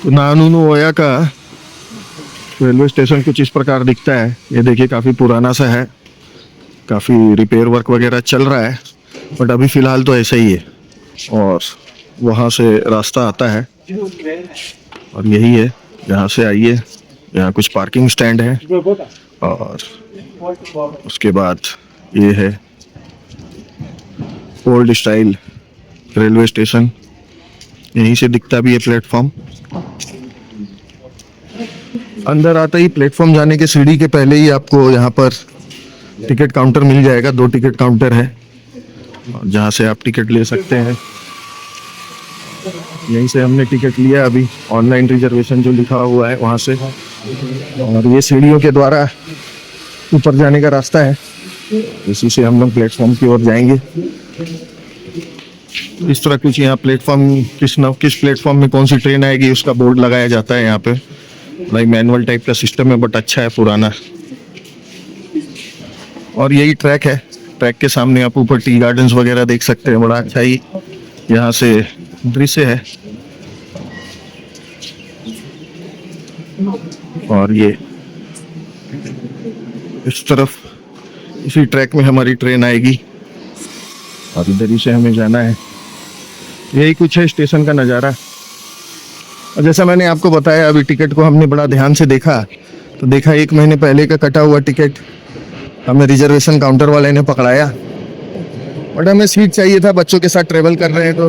नानूनोया का railway station कुछ इस प्रकार दिखता है। ये देखिए काफ़ी पुराना सा है, काफ़ी रिपेयर वर्क वगैरह चल रहा है, बट अभी फ़िलहाल तो ऐसा ही है। और वहाँ से रास्ता आता है और यही है, यहाँ से आइए। यहाँ कुछ पार्किंग स्टैंड है और उसके बाद ये है ओल्ड स्टाइल रेलवे स्टेशन। यहीं से दिखता भी है प्लेटफॉर्म। अंदर आते ही प्लेटफॉर्म जाने के सीढ़ी के पहले ही आपको यहाँ पर टिकट काउंटर मिल जाएगा। 2 टिकट काउंटर है जहाँ से आप टिकट ले सकते हैं। यहीं से हमने टिकट लिया अभी, ऑनलाइन रिजर्वेशन जो लिखा हुआ है वहाँ से। और ये सीढ़ियों के द्वारा ऊपर जाने का रास्ता है, इसी से हम लोग प्लेटफॉर्म की ओर जाएंगे। इस तरह कुछ यहाँ प्लेटफॉर्म किस प्लेटफॉर्म में कौन सी ट्रेन आएगी उसका बोर्ड लगाया जाता है यहाँ पे। लाइक मैनुअल टाइप का सिस्टम है, बट अच्छा है, पुराना। और यही ट्रैक है। ट्रैक के सामने आप ऊपर टी गार्डन्स वगैरह देख सकते हैं। बड़ा अच्छा ही यहाँ से दृश्य है। और ये इस तरफ इसी ट्रैक में हमारी ट्रेन आएगी और इधर ही से हमें जाना है। यही कुछ है स्टेशन का नज़ारा। और जैसा मैंने आपको बताया, अभी टिकट को हमने बड़ा ध्यान से देखा तो देखा 1 महीने पहले का कटा हुआ टिकट हमें रिजर्वेशन काउंटर वाले ने पकड़ाया। बट हमें सीट चाहिए था, बच्चों के साथ ट्रेवल कर रहे हैं तो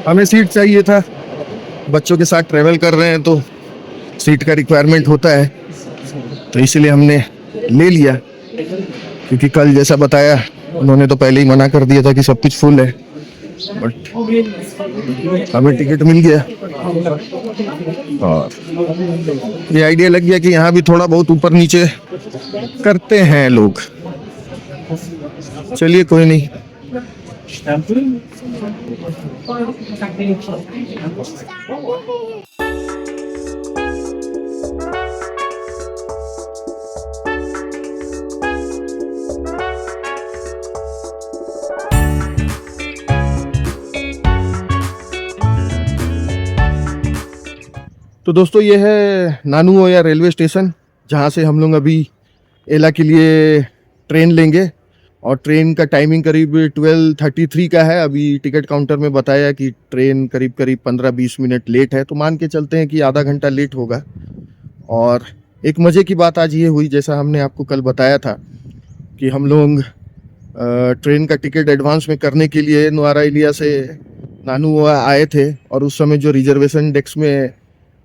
हमें सीट चाहिए था। बच्चों के साथ ट्रेवल कर रहे हैं तो सीट का रिक्वायरमेंट होता है, तो इसलिए हमने ले लिया। क्योंकि कल जैसा बताया उन्होंने तो पहले ही मना कर दिया था कि सब कुछ फुल है, बट हमें टिकट मिल गया। और ये आइडिया लग गया कि यहाँ भी थोड़ा बहुत ऊपर नीचे करते हैं लोग। चलिए कोई नहीं। तो दोस्तों ये है नानूनोया रेलवे स्टेशन, जहाँ से हम लोग अभी एला के लिए ट्रेन लेंगे। और ट्रेन का टाइमिंग करीब 12:33 का है। अभी टिकट काउंटर में बताया कि ट्रेन करीब 15-20 मिनट लेट है, तो मान के चलते हैं कि आधा घंटा लेट होगा। और एक मज़े की बात आज ये हुई, जैसा हमने आपको कल बताया था कि हम लोग ट्रेन का टिकट एडवांस में करने के लिए नुआराइलिया से नानूनोया आए थे। और उस समय जो रिजर्वेशन डेस्क में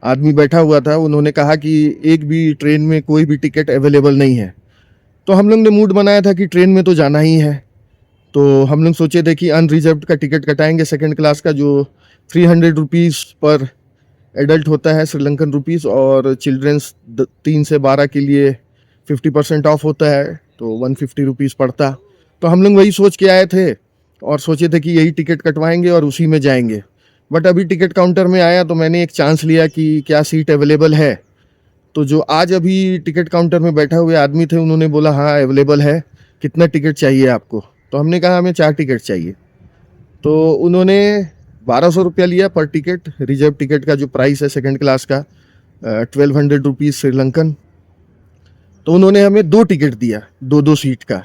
आदमी बैठा हुआ था, उन्होंने कहा कि एक भी ट्रेन में कोई भी टिकट अवेलेबल नहीं है। तो हम लोग ने मूड बनाया था कि ट्रेन में तो जाना ही है, तो हम लोग सोचे थे कि अनरिजर्व्ड का टिकट कटाएंगे, 2nd क्लास का, जो 300 रुपीज़ पर एडल्ट होता है, श्रीलंकन रुपीज़। और चिल्ड्रंस 3 से 12 के लिए 50% ऑफ होता है, तो 150 रुपीज़ पड़ता। तो हम लोग वही सोच के आए थे और सोचे थे कि यही टिकट कटवाएंगे और उसी में जाएंगे। बट अभी टिकट काउंटर में आया तो मैंने एक चांस लिया कि क्या सीट अवेलेबल है। तो जो आज अभी टिकट काउंटर में बैठा हुए आदमी थे, उन्होंने बोला हाँ अवेलेबल है, कितना टिकट चाहिए आपको। तो हमने कहा हमें 4 टिकट चाहिए। तो उन्होंने 1200 रुपया लिया पर टिकट। रिजर्व टिकट का जो प्राइस है 2nd क्लास का 1200 रुपीज़ श्रीलंकन। तो उन्होंने हमें 2 टिकट दिया, 2-2 सीट का।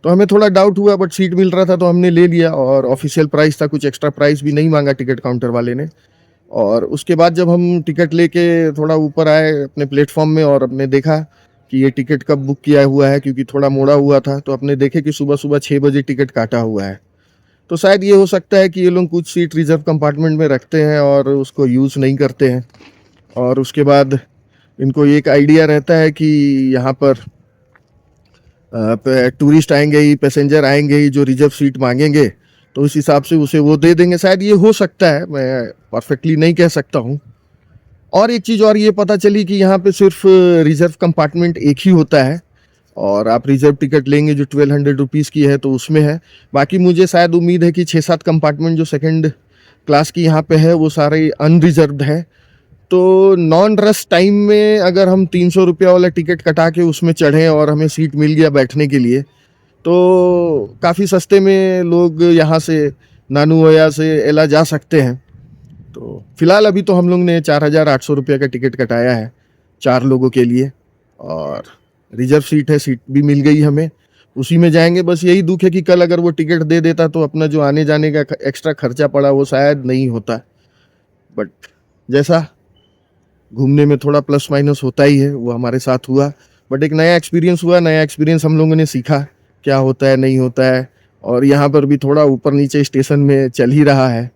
तो हमें थोड़ा डाउट हुआ, बट सीट मिल रहा था तो हमने ले लिया। और ऑफिशियल प्राइस था, कुछ एक्स्ट्रा प्राइस भी नहीं मांगा टिकट काउंटर वाले ने। और उसके बाद जब हम टिकट लेके थोड़ा ऊपर आए अपने प्लेटफॉर्म में और अपने देखा कि ये टिकट कब बुक किया हुआ है, क्योंकि थोड़ा मोड़ा हुआ था, तो अपने देखे कि सुबह सुबह 6 बजे टिकट काटा हुआ है। तो शायद ये हो सकता है कि ये लोग कुछ सीट रिजर्व कंपार्टमेंट में रखते हैं और उसको यूज़ नहीं करते हैं। और उसके बाद इनको एक आइडिया रहता है कि यहाँ पर टूरिस्ट आएंगे ही, पैसेंजर आएंगे ही, जो रिजर्व सीट मांगेंगे तो उस हिसाब से उसे वो दे देंगे। शायद ये हो सकता है, मैं परफेक्टली नहीं कह सकता हूँ। और एक चीज़ और ये पता चली कि यहाँ पे सिर्फ रिजर्व कंपार्टमेंट एक ही होता है, और आप रिजर्व टिकट लेंगे जो 1200 रुपीज़ की है तो उसमें है। बाकी मुझे शायद उम्मीद है कि 6-7 कंपार्टमेंट जो 2nd क्लास की यहाँ पे है वो सारे अनरिजर्व्ड है। तो नॉन रश टाइम में अगर हम 300 रुपया वाला टिकट कटा के उसमें चढ़ें और हमें सीट मिल गया बैठने के लिए, तो काफ़ी सस्ते में लोग यहाँ से नानुओया से एला जा सकते हैं। तो फिलहाल अभी तो हम लोग ने 4,800 रुपये का टिकट कटाया है 4 लोगों के लिए, और रिजर्व सीट है, सीट भी मिल गई हमें, उसी में जाएंगे। बस यही दुख है कि कल अगर वो टिकट दे देता तो अपना जो आने जाने का एक्स्ट्रा खर्चा पड़ा वो शायद नहीं होता। बट जैसा घूमने में थोड़ा प्लस माइनस होता ही है, वो हमारे साथ हुआ। बट एक नया एक्सपीरियंस हुआ, नया एक्सपीरियंस हम लोगों ने सीखा क्या होता है नहीं होता है। और यहाँ पर भी थोड़ा ऊपर नीचे स्टेशन में चल ही रहा है।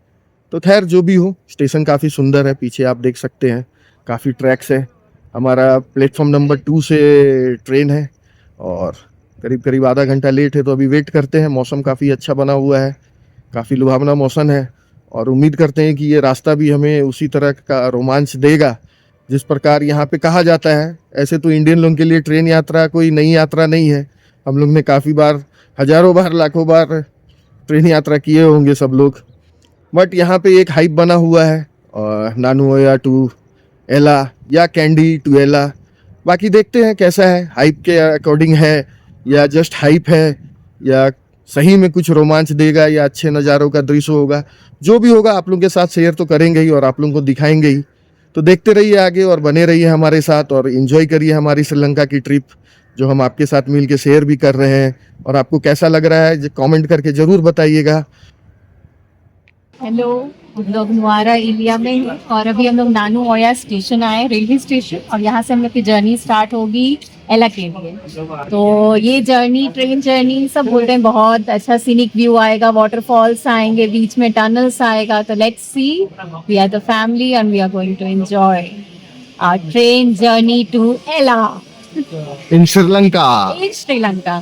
तो खैर जो भी हो, स्टेशन काफ़ी सुंदर है, पीछे आप देख सकते हैं काफ़ी ट्रैक्स है। हमारा प्लेटफॉर्म नंबर 2 से ट्रेन है और करीब करीब आधा घंटा लेट है, तो अभी वेट करते हैं। मौसम काफ़ी अच्छा बना हुआ है, काफ़ी लुभावना मौसम है, और उम्मीद करते हैं कि ये रास्ता भी हमें उसी तरह का रोमांच देगा जिस प्रकार यहाँ पे कहा जाता है। ऐसे तो इंडियन लोगों के लिए ट्रेन यात्रा कोई नई यात्रा नहीं है, हम लोग ने काफ़ी बार, हजारों बार, लाखों बार ट्रेन यात्रा किए होंगे सब लोग। बट यहाँ पे एक हाइप बना हुआ है, और नानुओया टू एला या कैंडी टू एला, बाकी देखते हैं कैसा है, हाइप के अकॉर्डिंग है या जस्ट हाइप है, या सही में कुछ रोमांच देगा या अच्छे नज़ारों का दृश्य होगा। जो भी होगा आप लोगों के साथ शेयर तो करेंगे ही और आप लोगों को दिखाएंगे ही। तो देखते रहिए आगे और बने रहिए हमारे साथ, और इन्जॉय करिए हमारी श्रीलंका की ट्रिप जो हम आपके साथ मिल के शेयर भी कर रहे हैं। और आपको कैसा लग रहा है कमेंट करके ज़रूर बताइएगा। हेलो, हम लोग नुआरा एरिया में हैं और अभी हम लोग नानुओया स्टेशन आए, रेलवे स्टेशन, और यहाँ से हम लोग की जर्नी स्टार्ट होगी एला के लिए। तो ये जर्नी, ट्रेन जर्नी, सब बोलते हैं बहुत अच्छा सीनिक व्यू आएगा, वाटरफॉल्स आएंगे, बीच में टनल्स आएगा। तो let's see, we are the family and we are going to enjoy our train journey to Ella in Sri Lanka. इन श्रीलंका।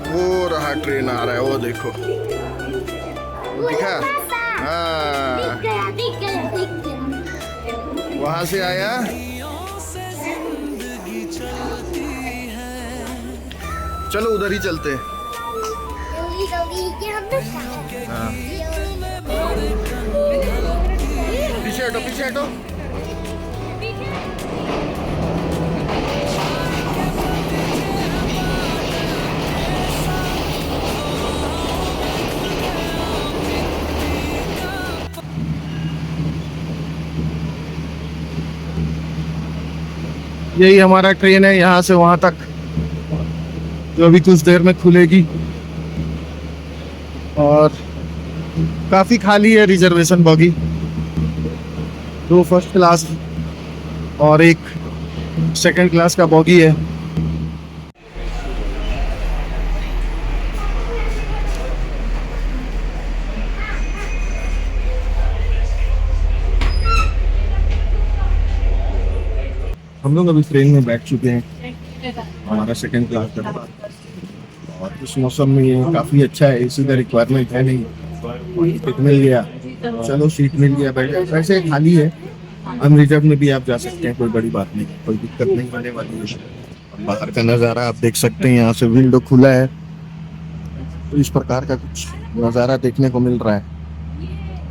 वो रहा ट्रेन आ रहा है, वो देखो, दिखा? हाँ, वहां से आया। चलो उधर ही चलते हैं। हाँ। पीछे हटो, पीछे हटो। यही हमारा ट्रेन है, यहाँ से वहाँ तक, जो अभी कुछ देर में खुलेगी। और काफ़ी खाली है, रिजर्वेशन बॉगी, 2 फर्स्ट क्लास और 1 सेकंड क्लास का बॉगी है। हम लोग अभी ट्रेन में बैठ चुके हैं, हमारा सेकंड क्लास का, और इस मौसम में ये काफ़ी अच्छा है। एसी का रिक्वायरमेंट है नहीं, सीट मिल गया, चलो सीट मिल गया, बैठे। वैसे खाली है, अनरिजर्व में भी आप जा सकते हैं, कोई बड़ी बात नहीं, कोई दिक्कत नहीं होने वाली है। बाहर का नज़ारा आप देख सकते हैं, यहाँ से विंडो खुला है, तो इस प्रकार का कुछ नज़ारा देखने को मिल रहा है।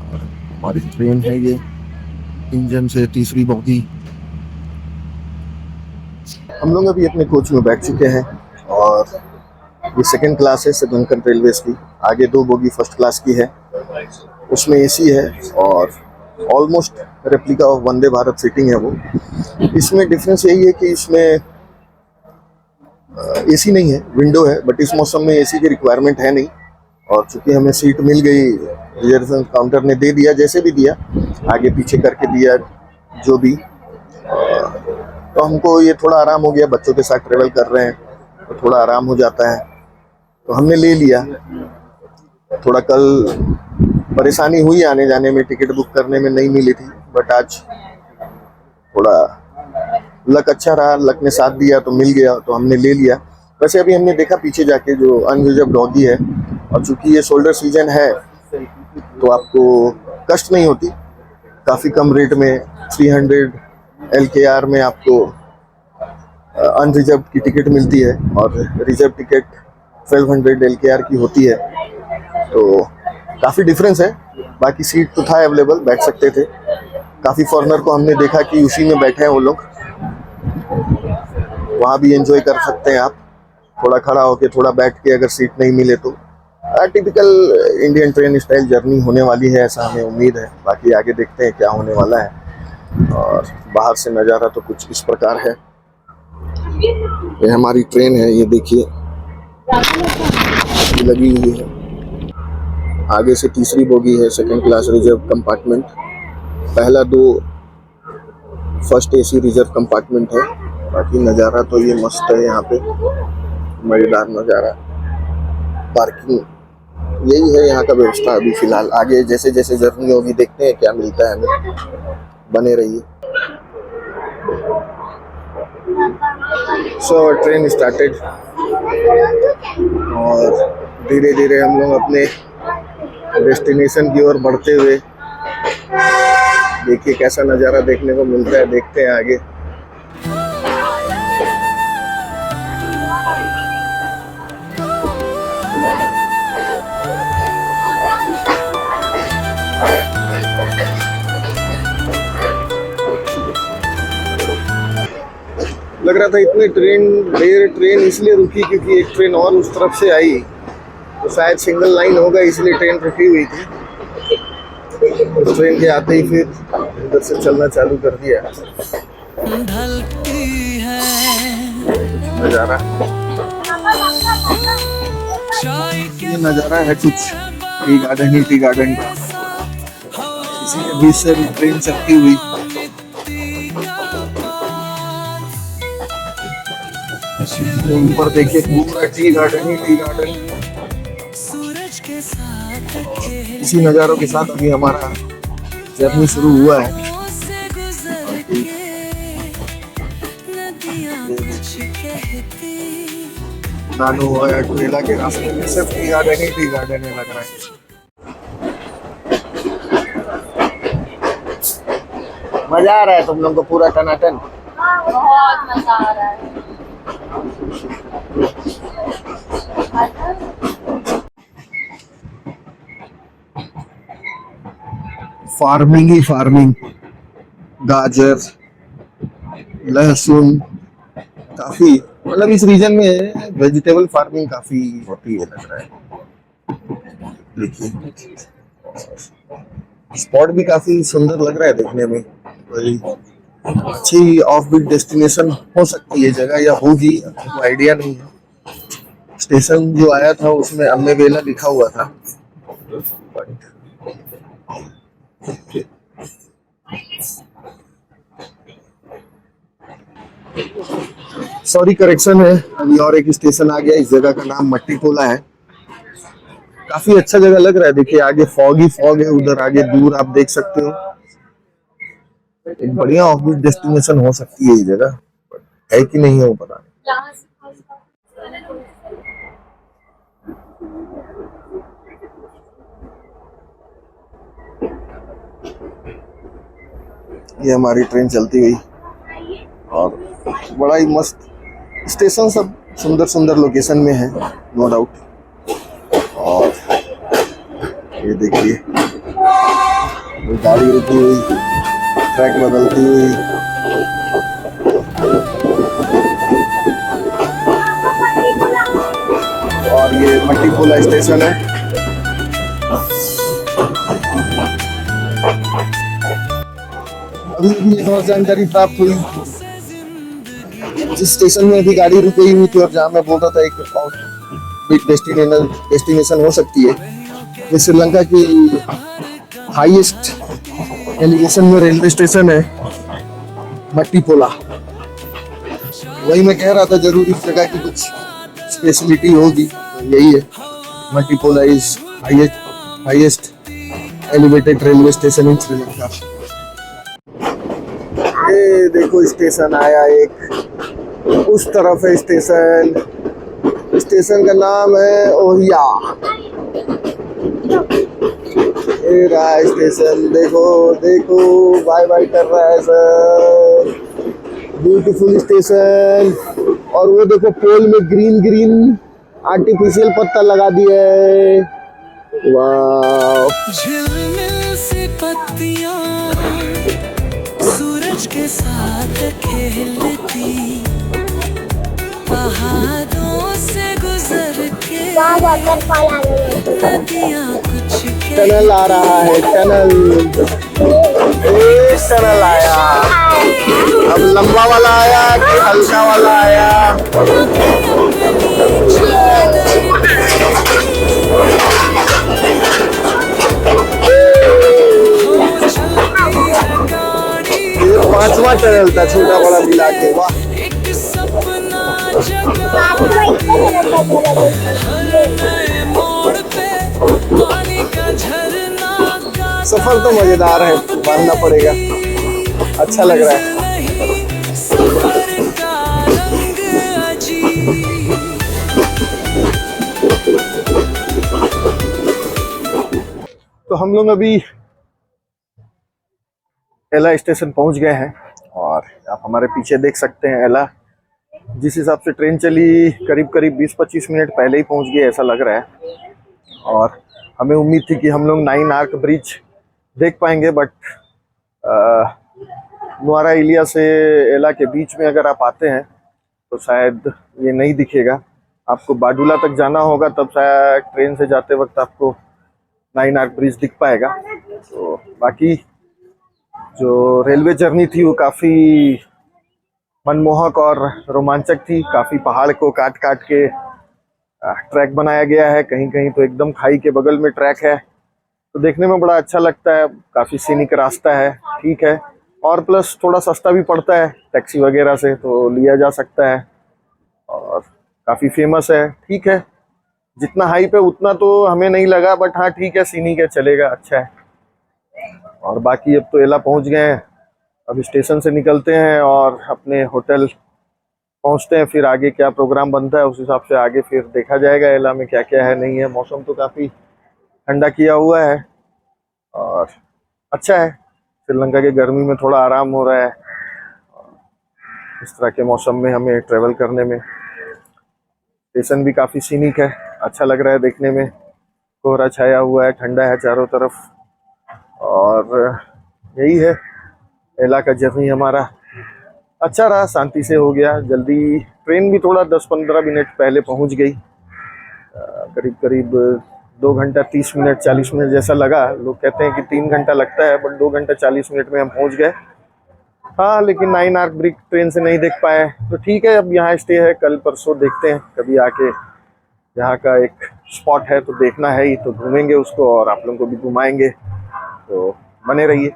और हमारी ट्रेन है ये, इंजन से तीसरी बॉगी। हम लोग अभी अपने कोच में बैठ चुके हैं, और ये सेकंड क्लास है श्रीलंकन रेलवेज की। आगे 2 बोगी फर्स्ट क्लास की है, उसमें एसी है और almost replica of Vande Bharat seating है वो। इसमें डिफरेंस यही है कि इसमें एसी नहीं है, विंडो है, बट इस मौसम में एसी की रिक्वायरमेंट है नहीं। और चूंकि हमें सीट मिल गई, रिजर्वेशन काउंटर ने दे दिया, जैसे भी दिया, आगे पीछे करके दिया, जो भी, तो हमको ये थोड़ा आराम हो गया। बच्चों के साथ ट्रेवल कर रहे हैं तो थोड़ा आराम हो जाता है, तो हमने ले लिया। थोड़ा कल परेशानी हुई आने जाने में, टिकट बुक करने में नहीं मिली थी, बट आज थोड़ा लक अच्छा रहा, लक ने साथ दिया तो मिल गया, तो हमने ले लिया। वैसे अभी हमने देखा पीछे जाके जो अनरिजर्व डॉगी है, और चूंकि ये शोल्डर सीजन है तो आपको कष्ट नहीं होती, काफ़ी कम रेट में 300 LKR में आपको अनरिजर्व की टिकट मिलती है, और रिजर्व टिकट 1200 LKR की होती है। तो काफ़ी डिफरेंस है। बाकी सीट तो था अवेलेबल, बैठ सकते थे, काफ़ी फॉरेनर को हमने देखा कि उसी में बैठे हैं वो लोग। वहाँ भी एंजॉय कर सकते हैं आप, थोड़ा खड़ा होके, थोड़ा बैठ के, अगर सीट नहीं मिले तो। Typical Indian train style journey होने वाली है, ऐसा हमें उम्मीद है। बाकी आगे देखते हैं क्या होने वाला है। और बाहर से नज़ारा तो कुछ इस प्रकार है। ये हमारी ट्रेन है, ये देखिए लगी हुई है। आगे से तीसरी बोगी है, सेकंड क्लास रिजर्व कंपार्टमेंट। पहला 2 फर्स्ट एसी रिजर्व कंपार्टमेंट है। बाकी नज़ारा तो ये मस्त है, यहाँ पे मज़ेदार नज़ारा। पार्किंग, यही है यहाँ का व्यवस्था अभी फिलहाल। आगे जैसे जैसे जर्नी होगी देखते हैं क्या मिलता है हमें। बने रहिए। सो ट्रेन स्टार्टेड और धीरे धीरे हम लोग अपने डेस्टिनेशन की ओर बढ़ते हुए, देखिए कैसा नज़ारा देखने को मिलता है। देखते हैं आगे। लग रहा था इतने ट्रेन इसलिए रुकी क्योंकि एक ट्रेन और उस तरफ से आई, तो शायद सिंगल लाइन होगा इसलिए ट्रेन रुकी हुई थी। उस ट्रेन के आते ही फिर इधर से चलना चालू कर दिया। नज़ारा, ये नज़ारा है कुछ टी गार्डन का। इसी के बीच से ट्रेन चलती हुई ऊपर देखिए, पूरा टी गार्डन। इसी नज़ारों के साथ अभी हमारा जर्नी शुरू हुआ है। नानू और ट्रेला के रास्ते में सिर्फ टी गार्डन है लग रहा है। मजा आ रहा है तुम लोग को पूरा टनाटन? बहुत मजा आ रहा है। फार्मिंग ही फार्मिंग, गाजर, लहसुन, काफी मतलब इस रीजन में वेजिटेबल फार्मिंग काफी होती है लग रहा है। देखिए स्पॉट भी काफी सुंदर लग रहा है देखने में। अच्छी ऑफ बीट डेस्टिनेशन हो सकती है जगह, या होगी, हमको आइडिया नहीं है। स्टेशन जो आया था उसमें अम्मे बेला लिखा हुआ था। सॉरी, करेक्शन है, अभी और एक स्टेशन आ गया। इस जगह का नाम मट्टीपोला है। काफी अच्छा जगह लग रहा है। देखिए आगे फॉग ही फॉग है, उधर आगे दूर आप देख सकते हो। एक बढ़िया ऑफ बीट डेस्टिनेशन हो सकती है ये जगह, है कि नहीं है वो पता नहीं। ये हमारी ट्रेन चलती हुई, और बड़ा ही मस्त स्टेशन, सब सुंदर सुंदर लोकेशन में है, नो डाउट। और ये देखिए गाड़ी रुकी हुई, ट्रैक बदलती हुई। और ये मट्टीपोला स्टेशन है। अभी भी एक और जानकारी प्राप्त हुई, जिस स्टेशन में अभी गाड़ी रुकी हुई थी और जहाँ मैं बोल रहा था एक डेस्टिनेशन हो सकती है, ये श्रीलंका की हाईएस्ट एलिवेशन में रेलवे स्टेशन है मट्टीपोला। वही मैं कह रहा था, जरूर इस जगह की कुछ स्पेशलिटी होगी, तो यही है। Mattipola is highest elevated railway station in Sri Lanka. ये देखो स्टेशन आया एक, उस तरफ है स्टेशन। स्टेशन का नाम है ओहिया। ये रहा स्टेशन, देखो देखो बाय बाय कर रहा है सर। Beautiful station. और वो देखो पोल में ग्रीन आर्टिफिशियल पत्ता लगा दिया है। वाह, झिलमिल सी पत्तियां साथ खेलती पहाड़ों से गुजर के नदियाँ कुछ टनल आ रहा है, टनल, एक टनल आया। अब लंबा वाला आया कि हल्का वाला आया? ये 5वां टनल था, छोटा बड़ा मिला के। वाह, एक सपना मोड़ पे पानी का झरना का सफर तो मजेदार है, मानना पड़ेगा, अच्छा लग रहा है। सफर का रंग अजीब। तो हम लोग अभी एला स्टेशन पहुंच गए हैं और आप हमारे पीछे देख सकते हैं एला। जिस हिसाब से ट्रेन चली करीब करीब 20-25 मिनट पहले ही पहुंच गए ऐसा लग रहा है। और हमें उम्मीद थी कि हम लोग 9 आर्क ब्रिज देख पाएंगे, बट नुआरा इलिया से एला के बीच में अगर आप आते हैं तो शायद ये नहीं दिखेगा। आपको बाडूला तक जाना होगा, तब शायद ट्रेन से जाते वक्त आपको 9 आर्क ब्रिज दिख पाएगा। तो बाकी जो रेलवे जर्नी थी वो काफ़ी मनमोहक और रोमांचक थी। काफ़ी पहाड़ को काट काट के ट्रैक बनाया गया है, कहीं कहीं तो एकदम खाई के बगल में ट्रैक है, तो देखने में बड़ा अच्छा लगता है। काफ़ी सीनिक रास्ता है, ठीक है, और प्लस थोड़ा सस्ता भी पड़ता है टैक्सी वगैरह से, तो लिया जा सकता है। और काफ़ी फेमस है, ठीक है, जितना हाई पे उतना तो हमें नहीं लगा, बट हाँ ठीक है, सीनिक है, चलेगा, अच्छा है। और बाकी अब तो एला पहुंच गए हैं, अब स्टेशन से निकलते हैं और अपने होटल पहुंचते हैं। फिर आगे क्या प्रोग्राम बनता है उस हिसाब से आगे फिर देखा जाएगा एला में क्या क्या है, नहीं है। मौसम तो काफ़ी ठंडा किया हुआ है और अच्छा है। श्रीलंका के गर्मी में थोड़ा आराम हो रहा है इस तरह के मौसम में हमें ट्रेवल करने में। स्टेशन भी काफ़ी सीनिक है, अच्छा लग रहा है देखने में। कोहरा छाया हुआ है, ठंडा है चारों तरफ, और यही है एला का जर्नी हमारा। अच्छा रहा, शांति से हो गया, जल्दी। ट्रेन भी थोड़ा 10-15 मिनट पहले पहुंच गई, करीब करीब 2 घंटा 30 मिनट 40 मिनट जैसा लगा। लोग कहते हैं कि 3 घंटा लगता है, बट 2 घंटा 40 मिनट में हम पहुंच गए। हाँ, लेकिन 9 आर्क ब्रिज ट्रेन से नहीं देख पाए, तो ठीक है, अब यहाँ स्टे है, कल परसों देखते हैं कभी आके। यहाँ का एक स्पॉट है तो देखना है ही, तो घूमेंगे उसको और आप लोगों को भी घुमाएंगे, तो बने रहिए।